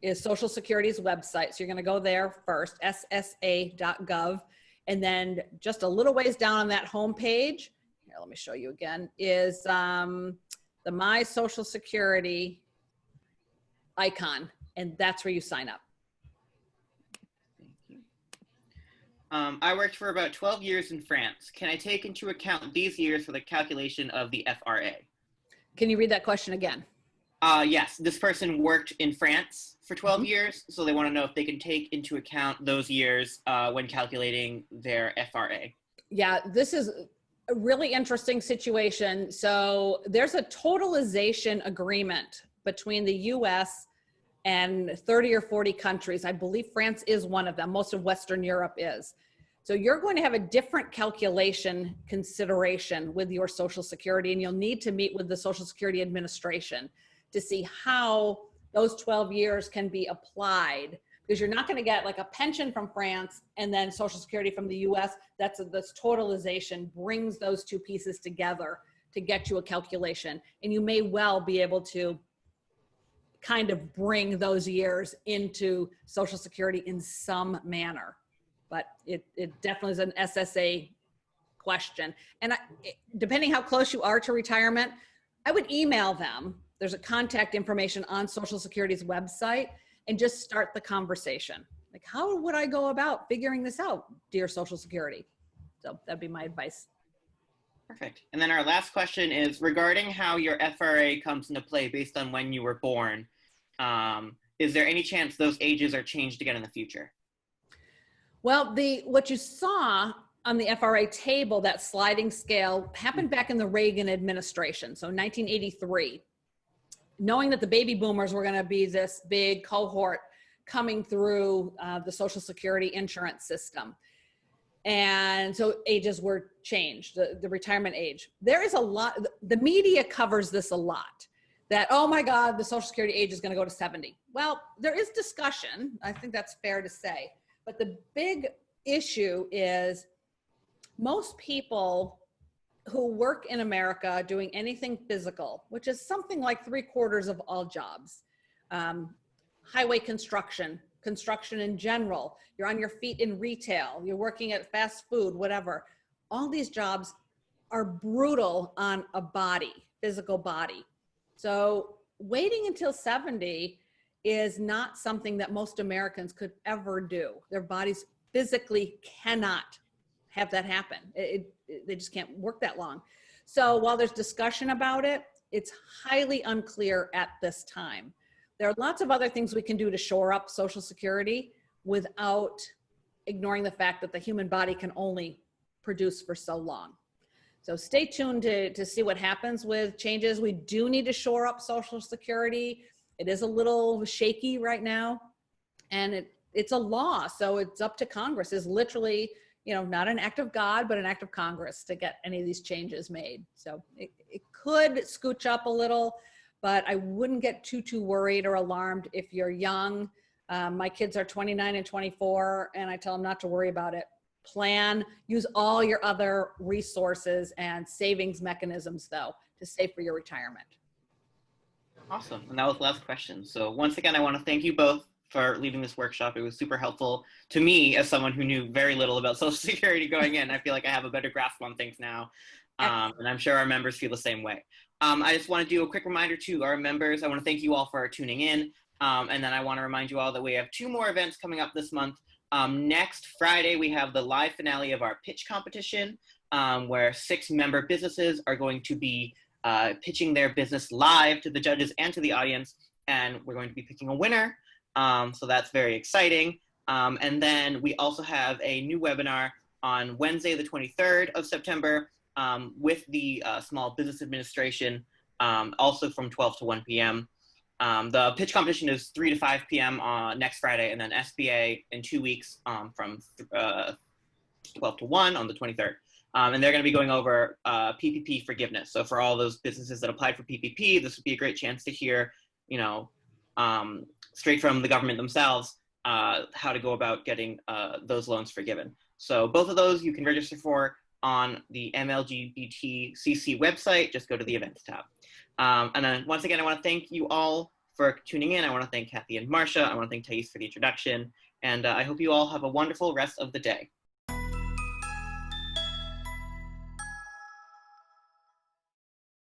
is Social Security's website. So you're going to go there first, SSA.gov. And then just a little ways down on that home page, here, let me show you again, is the My Social Security icon. And that's where you sign up. Thank you. I worked for about 12 years in France. Can I take into account these years for the calculation of the FRA? Can you read that question again? Yes, this person worked in France for 12 years, so they want to know if they can take into account those years when calculating their FRA. Yeah, this is a really interesting situation. So there's a totalization agreement between the US and 30 or 40 countries. I believe France is one of them. Most of Western Europe is. So you're going to have a different calculation consideration with your Social Security, and you'll need to meet with the Social Security Administration to see how those 12 years can be applied, because you're not going to get like a pension from France and then Social Security from the US. This totalization brings those two pieces together to get you a calculation. And you may well be able to kind of bring those years into Social Security in some manner. But it definitely is an SSA question. And depending how close you are to retirement, I would email them. There's a contact information on Social Security's website, and just start the conversation. Like, how would I go about figuring this out, dear Social Security? So that'd be my advice. Perfect. And then our last question is regarding how your FRA comes into play based on when you were born. Is there any chance those ages are changed again in the future? Well, what you saw on the FRA table, that sliding scale, happened back in the Reagan administration, so 1983. Knowing that the baby boomers were going to be this big cohort coming through the Social Security insurance system. And so ages were changed, the retirement age. There is a lot, the media covers this a lot, that, oh my God, the Social Security age is going to go to 70. Well, there is discussion. I think that's fair to say. But the big issue is most people who work in America doing anything physical, which is something like 3/4 of all jobs, highway construction in general, you're on your feet in retail, you're working at fast food, whatever. All these jobs are brutal on a body, physical body. So waiting until 70 is not something that most Americans could ever do. Their bodies physically cannot have that happen. They just can't work that long. So while there's discussion about it, it's highly unclear at this time. There are lots of other things we can do to shore up Social Security without ignoring the fact that the human body can only produce for so long. So stay tuned to see what happens with changes. We do need to shore up Social Security. It is a little shaky right now, and it's a law, so it's up to Congress. It's literally, not an act of God, but an act of Congress to get any of these changes made. So it could scooch up a little, but I wouldn't get too worried or alarmed if you're young. My kids are 29 and 24, and I tell them not to worry about it. Plan, use all your other resources and savings mechanisms, though, to save for your retirement. Awesome. And that was the last question. So once again, I want to thank you both for leading this workshop. It was super helpful to me as someone who knew very little about Social Security going in. I feel like I have a better grasp on things now. And I'm sure our members feel the same way. I just want to do a quick reminder to our members. I want to thank you all for tuning in. And then I want to remind you all that we have 2 more events coming up this month. Next Friday, we have the live finale of our pitch competition, where 6 member businesses are going to be pitching their business live to the judges and to the audience. And we're going to be picking a winner. So that's very exciting. And then we also have a new webinar on Wednesday, the 23rd of September, with the Small Business Administration, also from 12 to 1 p.m. The pitch competition is 3 to 5 p.m. Next Friday, and then SBA in 2 weeks from 12 to 1 on the 23rd. And they're going to be going over PPP forgiveness. So for all those businesses that applied for PPP, this would be a great chance to hear, straight from the government themselves, how to go about getting those loans forgiven. So both of those you can register for on the MALGBTCC website. Just go to the events tab. And then once again, I want to thank you all for tuning in. I want to thank Cathy and Marcia. I want to thank Thais for the introduction. And I hope you all have a wonderful rest of the day.